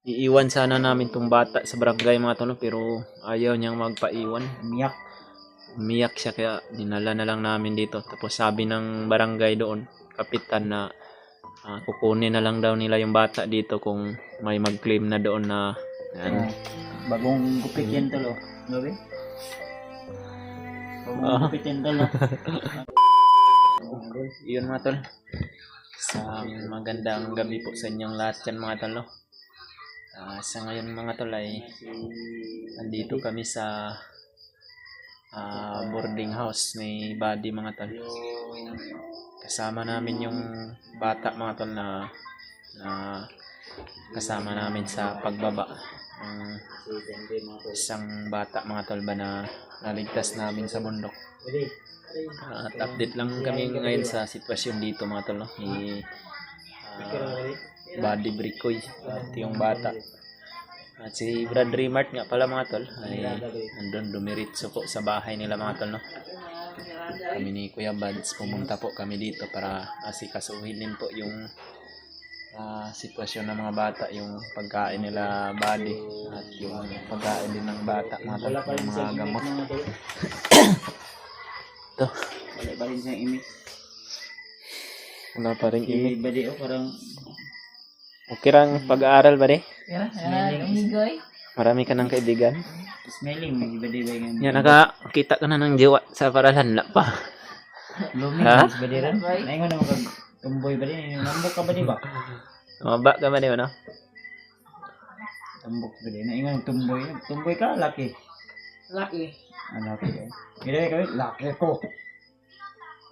Iiwan sana namin tong bata sa barangay mga tol, pero ayaw niyang magpaiwan. Umiyak. Umiyak siya kaya dinala na lang namin dito. Tapos sabi ng barangay doon, kapitan na kukunin na lang daw nila yung bata dito kung may mag-claim na doon na yan. Bagong gupit yan tol, oh. Gabi? Bagong gupit yan tol, oh. Yun mga tol. Sa magandang gabi po sa inyong lahat yan mga tol. No? Sa ngayon mga tol ay nandito kami sa boarding house ni Buddy mga tol. Kasama namin yung bata mga tol na kasama namin sa pagbaba. Isang bata mga tol ba na naligtas namin sa bundok. At update lang kami ngayon sa sitwasyon dito mga tol. No? Buddy Bricoy, ito yung bata. At si Brad Remart nga pala mga tol ay andun dumiritso po sa bahay nila mga tol. No? Kami ni Kuya Buds pumunta po kami dito para asikasuhin din po yung sitwasyon ng mga bata, yung pagkain nila Buddy at yung pagkain din ng bata mga tol, yung mga gamot. Ito. Wala pa rin siyang image. Wala pa rin image. Si Buddy, oh, parang Okay rang pag-aaral ba smiling. Marami ka ng kaibigan. Smiling, may Buddy ba yan? Yan, nakakita ka na ng jiwa sa paralan na pa. Blooming, Ha? si Buddy rin. Naingon naman kag tumboy ba din? Nambok ka ba di ba? Maba ka ba niyo, no? Tambok ba din? Naingon tumboy. Tumboy ka, laki. Laki. Laki eh. Gila kami, laki ko.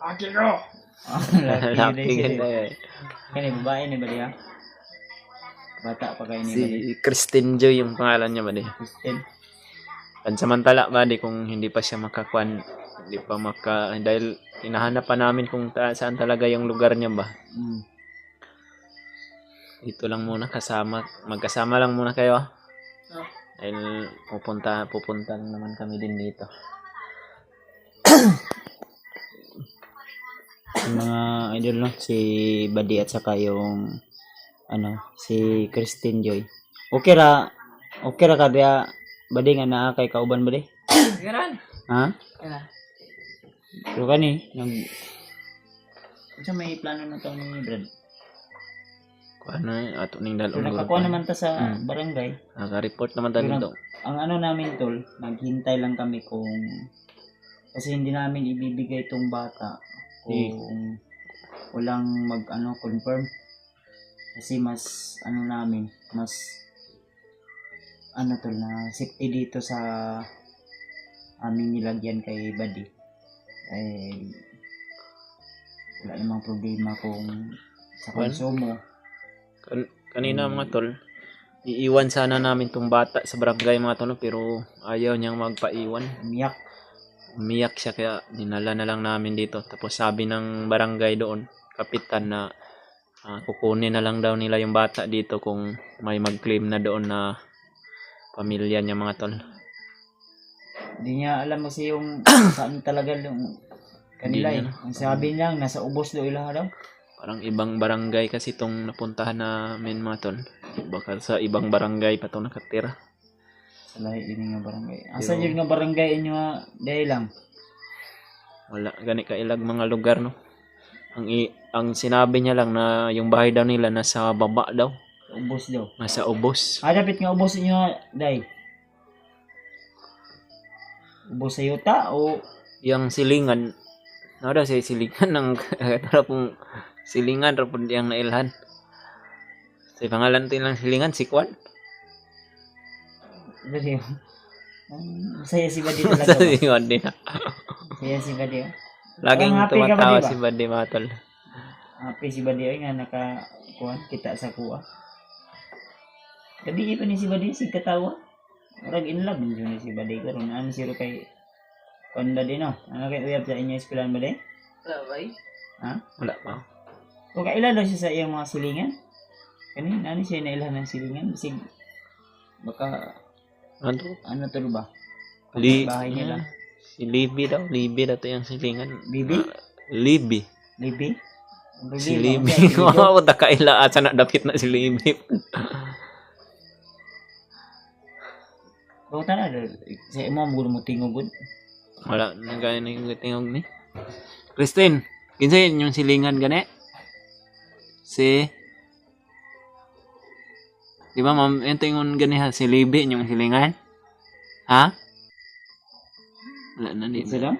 Laki ko. Laki din. ganda eh. Kani babae ni Buddy ha? Bata pa kayo ni Buddy. Si Christine Joy yung pangalan niya ba di? Christine. Pansamantala ba di kung hindi pa siya makakuan, hindi pa dahil hinahanap pa namin kung saan talaga yung lugar niya ba. Dito lang muna magkasama lang muna kayo. Dahil pupunta lang naman kami din dito. Mga idol no, si Buddy at saka yung si Christine Joy. Okay ra ka biya Buddy nga naa kay kauban Buddy? Garan. Ha? Kaya. Pero kani sa may plano na to ni Brad. Kuan ato ning So, dalon nakakuha naman ta sa barangay. Naka-report naman tayo dito. Ang namin tol, naghintay lang kami kung kasi hindi namin ibibigay itong bata kung walang confirm. Kasi mas tol na safety dito sa aming nilagyan kay Buddy. Wala namang problema kung sa konsumo. Kanina mga tol, iiwan sana namin tong bata sa barangay mga tol, pero ayaw niyang magpaiwan. Umiyak siya kaya dinala na lang namin dito. Tapos sabi ng barangay doon, kapitan na kukunin na lang daw nila yung bata dito kung may mag-claim na doon na pamilya niya mga tol. Hindi niya alam kasi yung saan talaga yung kanila eh. Ang sabi niya, nasa ubos daw ilaha daw. Parang ibang barangay kasi itong napuntahan namin mga tol. Baka sa ibang barangay pa itong nakatira. Sa lahi ini nga barangay. Asa yun nga barangay inyo dahil lang? Wala gani kailag mga lugar no. Ang sinabi niya lang na yung bahay daw nila nasa baba daw. Ubos daw. Nasa ubos. Dapat nga ubos inyo dahil. Ubos sa yuta o Yung silingan. Ano daw siya silingan ng tarapong silingan rapod yang nailhan. Sa pangalan tin lang silingan si Kwan. dali. Masaya si Buddy talaga. Silingan din. Masaya si Buddy. Laging Parang happy ka ba, tumatawa di ba? si Buddy mga tol. Happy si Buddy nga nakakuha kita sa kuha. Gabi pa ni si Buddy si katawa. Murag in love din si Buddy karon. Ano siro kay Konda din no. Ano kay uyab sa inyo eskwelahan Buddy? Labay. Ha? Wala pa. O kailan daw siya sa iyang mga silingan? Kanina siya nailhan ng silingan. Bisig baka Ano to ba? Bahay nila. Si Libby daw. Libby daw to yung silingan. Bibi? Libby. Libby? Si Libby. Ako kakaila at sana dapit na si Libby. Buta na, sa imo mo mo tingog. Wala na gaya na yung tingog ni. Christine, kinsay yung silingan gani? Si Di ba ma'am, yung tingon gani ha, si Libby yung silingan? Ha? Wala na din. Sila?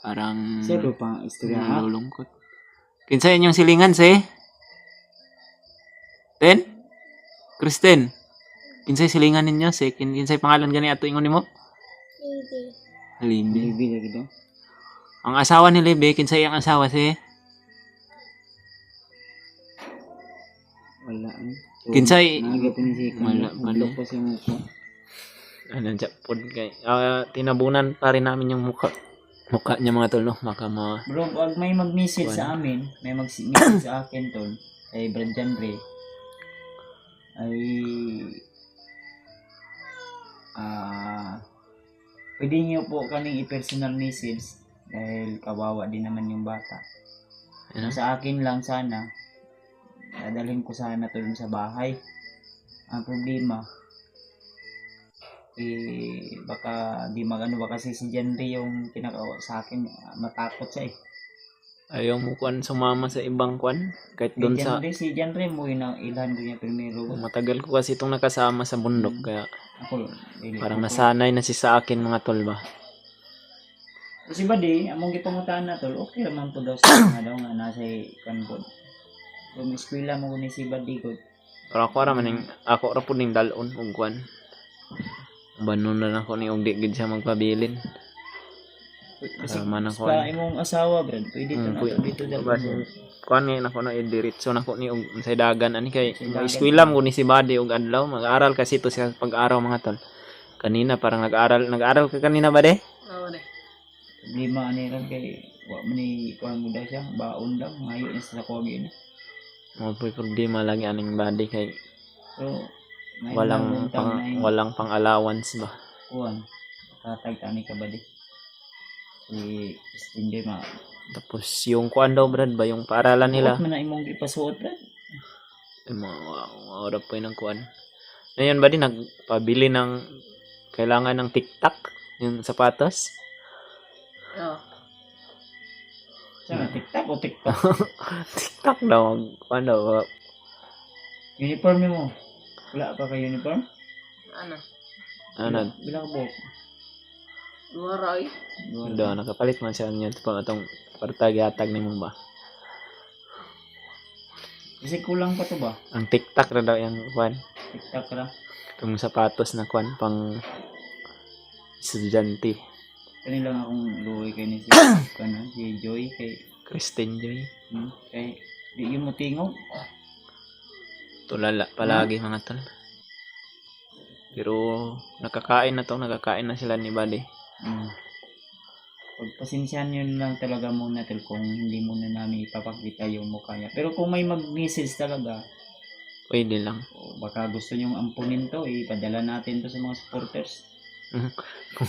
Parang Siya ba pang istorya ha? nalulungkot. Kinsay yung silingan si? Ten? Kristen? Kinsay silingan ninyo? Si kinsay pangalan gani ato ingon nimo? Libby. Bibi lagi daw. Ang asawa ni Libby, kinsay ang asawa si? Wala. Kinsay? Naga po ni si Wala pa Mandok ni. pa siya mo po. Ano dyan po kay tinabunan pa rin namin yung mukha niya mga tol no. Maka Bro, pag may mag-message sa amin, may mag-message sa akin tol, kay Brad Janre, ay pwede niyo po kaming i-personal message dahil kawawa din naman yung bata. ano? Sa akin lang sana, dadalhin ko sana to dun sa bahay. Ang problema, baka di magano ba kasi si Janre yung kinakawa sa akin, matakot siya eh. Ayaw mo kuan sumama sa ibang kuan kahit doon sa Si Janre mo yun ang ilan ko niya primero. matagal ko kasi itong nakasama sa bundok kaya Ako, parang nasanay na si sa akin mga tol ba. Kasi ba di, among gipangutaan na tol, okay naman po daw sa mga daw nga nasa kanbod. Kung eskwela mo ko ni si Badigod. Pero ako ra maning ako ra pud ning dalon og kuan. Banon na ako ni og di gid siya magpabilin. Kasi man ako. sa imong asawa, Brad, pwede to na to dito daw. Kuan nga nako na idiretso nako ni og sa dagan ani kay Sa dagan. eskwela mo ni si Badi og adlaw mag-aral kasi to siya pag-araw mga tol. Kanina parang nag-aral ka kanina ba de? Oo na. Problema ani ron kay wa man ni kuan mo daw siya, baon daw ngayon na sa kuwagi na. Mo po'y problema lagi aning Badi kay So, may walang walang pang allowance ba. kuan. Katag tani ka ba di? Hindi ma. Tapos yung kuan daw Brad ba yung paaralan nila. Man na imong ipasuot, Brad. Ora po yung kuan. Ngayon ba din nagpabili ng kailangan ng TikTok yung sapatos? Oo. Sa TikTok o TikTok? TikTok daw kuan daw. Uniform mo. Wala pa ka uniform? Ano? Ano Bilang ka buhok? Luwaray. daw nakapalit man siya niya pa atong partag-yatag ni mo ba. Kasi kulang pa to ba? Ang TikTok ra daw yung kuan. TikTok ra. Itong sapatos na kuan pang estudyante. Kanila nga akong luwi kay ni si, si Joy kay Christine Joy. kay di yun mo tingog. Tulala palagi mga tol. Pero nakakain na sila ni Badi. Pagpasensyahan nyo lang talaga muna tol kung hindi muna namin ipapakita yung mukha niya. Pero kung may mag-message talaga, Pwede lang. o baka gusto nyong ampunin to, ipadala natin to sa mga supporters. Kung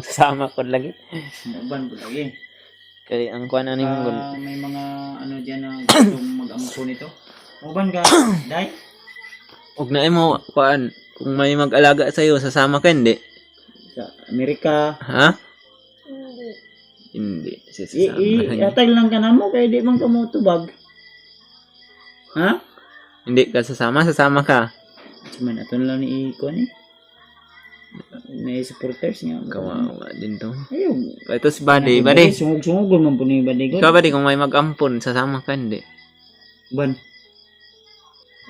sasama ko lagi. Ban po lagi. Kaya ang kuan ani mo May mga ano dyan na gustong mag-ampun ito. Uban ka, Day? ug na mo kuan kung may mag-alaga sa iyo sasama ka hindi? Sa Amerika. Ha? Hindi. Iatag lang ka na mo, kaya di man ka mo tubag. Ha? Hindi ka sasama ka. Cuman aton lang ni Iko ni. May supporters niya. Kawawa din to. Ayun. Ito si Badi. Badi. Sungog-sungog man po ni Badi. Ikaw Badi kung may mag-ampon sasama ka hindi? Ban.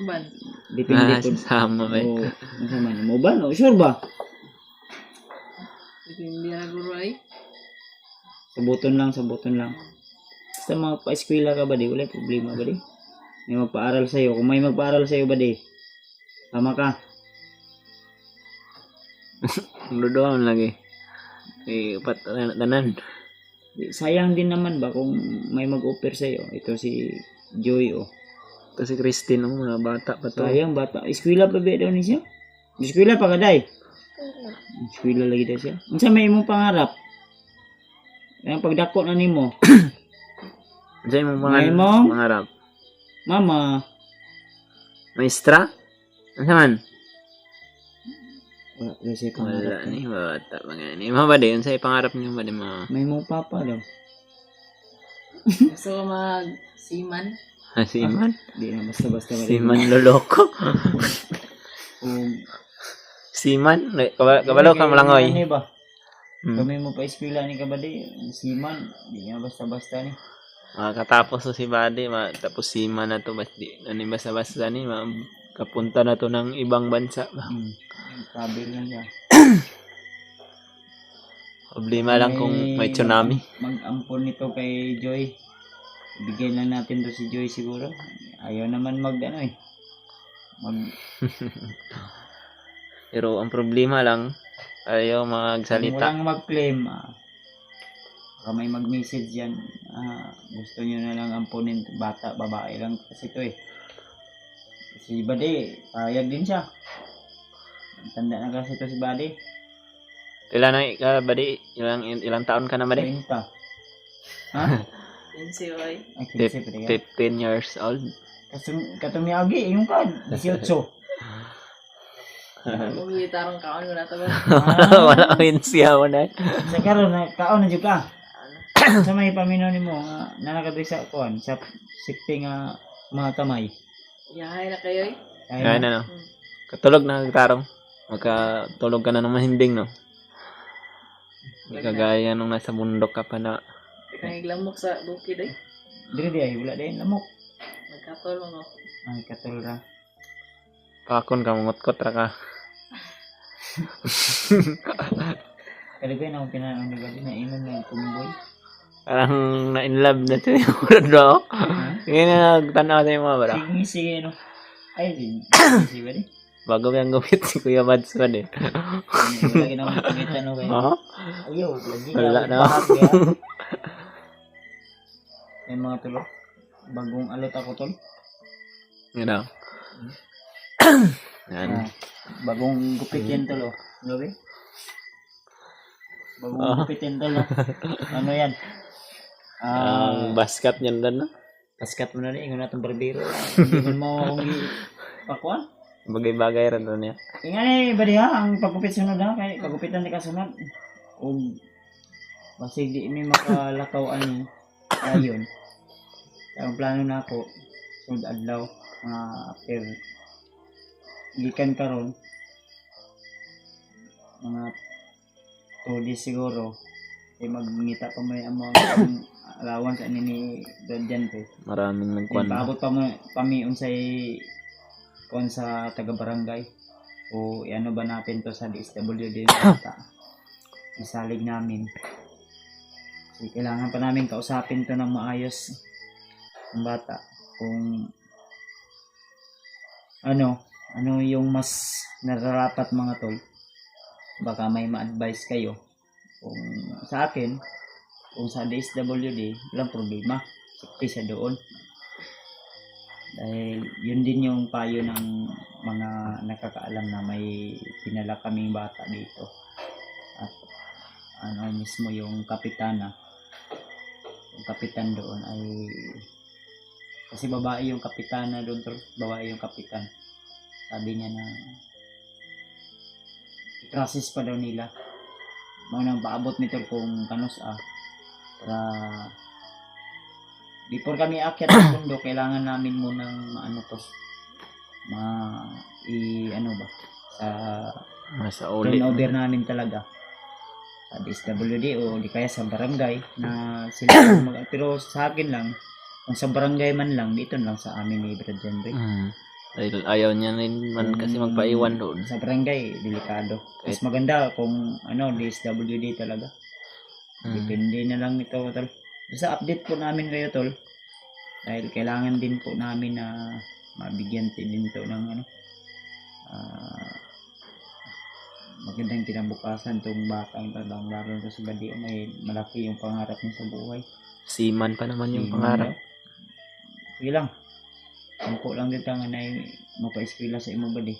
Ban. Depende po. Sasama ba? O, masama na mo ban? O, sure ba? Depende na guray. Sabuton lang. Basta mga pa-eskwela ka ba di? Wala problema ba di? May magpaaral sa'yo. Kung may magpaaral sa'yo ba di? Tama ka. Doon lagi. Tanan. Sayang din naman ba kung may mag-offer sa'yo. Ito si Joy o. Ito si Christine, mga bata pa to. Sayang bata. Eskwela pa ba daw ni siya? Eskwela pa ka day? Eskwela lagi daw siya. Unsa may imong pangarap? Ang pagdako na nimo. Diyan mo May mo? pangarap. Mama. Maestra? Ano man? Kasi Wala ni bata mga ni. Mga ba din sa pangarap niyo ba di mga May mo papa daw. Gusto ko mag-seaman. Siman? Di na basta-basta Siman loloko. Kung Siman? Kabalo ka malangoy. Ano ba? Hmm. Kami mo pa eskwela ni kabadi, siman, di nga basta-basta ni. Makatapos to si Buddy, tapos siman na to, di ano basta-basta ni, kapunta na to ng ibang bansa. Sabi lang niya. Problema lang kung may tsunami. Mag-ampon nito kay Joy. Bigyan lang natin to si Joy siguro. Ayaw naman Pero ang problema lang, ayaw magsalita. Walang mag-claim. Baka may mag-message yan. Gusto nyo na lang ampunin. Bata, babae lang kasi to eh. Si Bade, payag din siya. Tanda na kasi to si Bade. Ilan na ka, Buddy? Ilang taon ka na, Buddy? 30. Ha? Yun si Oy. Ay, 15 pa rin. 15 years old. Katumiyagi, yung kan. 18. Mag-gitarong kaon ko na ito ba? Wala ko yun siya mo na. Sa karon na kaon na jud ka. Sa may paminaw nimo nga nanakabay sa kuan sa sikting nga mga kamay. Yahay na kayo eh. Kaya na, no? Katulog na nagtarong. Magkatulog ka na ng mahinding, no? Hindi kagaya nung nasa bundok ka pa na. Nangiglamok sa bukid eh. Dire di ay wala din lamok. Nagkatulong ako. Ay katol ra. Pakon ka, mungot-kot ra ka. Kalagay na akong kinanong ni Badi na inom na tumboy. Parang na-inlove na siya yung urad mo. Sige na, nagtanaw sa yung mga bara. Sige no. Ay din. Si Badi. Bago yung gupit si Kuya Mads man eh. Wala ginawang pagkita no kayo. Oo? Ayaw, lagi Wala ako na. bahag, ya. Ay mga tulo. Bagong alot ako tol. You know? Yan. Bagong gupit yan tol oh. Ano ba? Bagong gupit yan tol oh. Ano yan? Ang basket niyan doon, no? Paskat mo na rin, ingon natong barbero. Hindi man mo akong pakuan. Bagay-bagay rin doon niya. Ingan eh, badi ha, ang pagupit sunod ha, kay pagupitan di kasunod. O, basig di may makalakaw ani, ayon. Ang plano na ako, sunod adlaw, after, gikan karon mga 2 days siguro, ay magngita pa mo yung mga allowance ani ni Don Jante. Maraming nagkuhan. Paabot pa mo pami unsay kuan sa taga barangay o ano ba natin to sa DSWD bata. Isalig namin. Kasi kailangan pa namin kausapin to ng maayos ang bata kung ano yung mas nararapat mga tol. Baka may ma-advise kayo kung sa akin kung sa DSWD walang problema. Sakti siya doon. Dahil yun din yung payo ng mga nakakaalam na may pinala kaming bata dito. At ano mismo yung kapitana. Yung kapitan doon ay kasi babae yung kapitana doon, babae yung kapitan. Sabi niya na i-process pa daw nila. Mga nang paabot nito kung kanus para before kami aakyat sa bundok, kailangan namin munang Sa ulit. turnover namin talaga sa DSWD o di kaya sa barangay na sila pero sa akin lang kung sa barangay man lang dito lang sa amin ni Brad Henry. Dahil ayaw niya rin man kasi magpaiwan doon. Sa barangay delikado. Mas maganda kung DSWD talaga. Depende na lang ito tol. Basta update po namin kayo tol. Dahil kailangan din po namin na mabigyan din to ng magandang kinabukasan tong batang tabang lalo na sa Badi may malaki yung pangarap niya sa buhay. Seaman pa naman yung Seaman pangarap. Sige lang. Angko lang dito nga na mapa-eskwela sa imo Badi.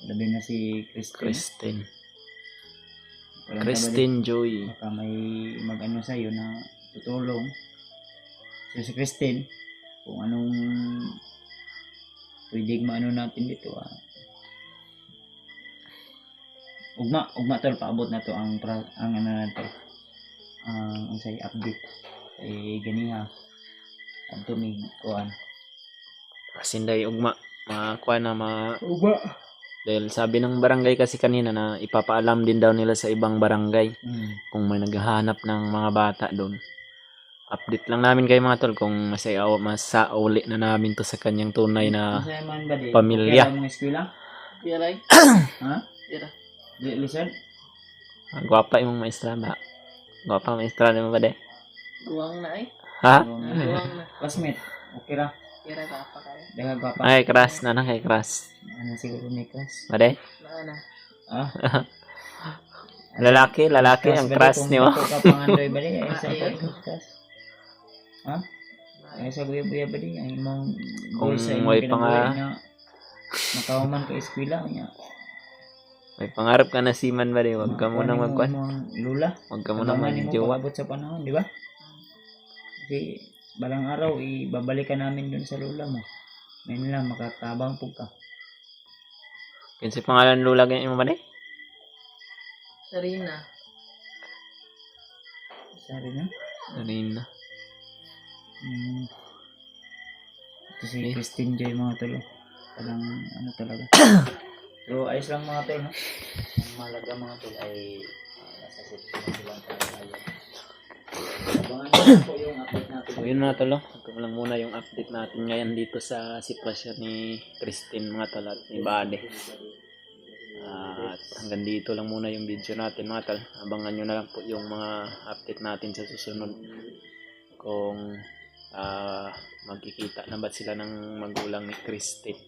Labi na si Christine. Christine Joy. Baka may mag-ano sa'yo na tutulong. So si Christine, kung anong pwedeng maano natin dito ugma tol paabot na to ang ang ano na to. Ang say update. Ganiha. Adto mig kuan. Kasinday ugma. Makuha na Ugma. dahil sabi ng barangay kasi kanina na ipapaalam din daw nila sa ibang barangay kung may naghahanap ng mga bata doon. Update lang namin kayo mga tol kung masauli na namin to sa kanyang tunay na Masaya man ba di? pamilya. Okay lang mga eskwela? Yaray. Ha? Tira. Di listen? Gwapa yung maestra ba? Gwapa maestra naman ba de? Guwang na ay. Ha? Guwang na. Classmate. Okay ra. Tira ka pa kayo. Daga gwapa. Ay, crush na kay crush. Ano siguro ni class? Ba de? Na. Ah? Lalaki ang crush niyo. Kung kapangandoy ba di? Ay sa Ay. class. Ha? Ay sa buya ba di? Ang imong Kung goal sa may imong panga- kinabuhi niya. Makahuman ka eskwela niya. May pangarap ka na siman ba de? Huwag ka muna magkuhan. Lula. Huwag ka muna Abangan mo magjowa. pag-abot sa panahon, di ba? Kasi balang araw, ibabalikan namin dun sa lula mo. Ngayon lang, makatabang po ka. Kasi pangalan lula ganyan mo ba de? Sarina. Sorry na. Rina. Ito si Christine Joy mga tolo. Parang ano talaga. Pero ayos lang mga tol, no? Ang malaga mga tol ay nasa safety na silang tayo. Abangan nyo po yung update natin. So yun mga tol, no? Ito lang muna yung update natin ngayon dito sa sitwasyon ni Christine mga tol at ni Bade. At hanggang dito lang muna yung video natin mga tol. Abangan nyo na lang po yung mga update natin sa susunod. Kung magkikita na ba sila ng magulang ni Christine.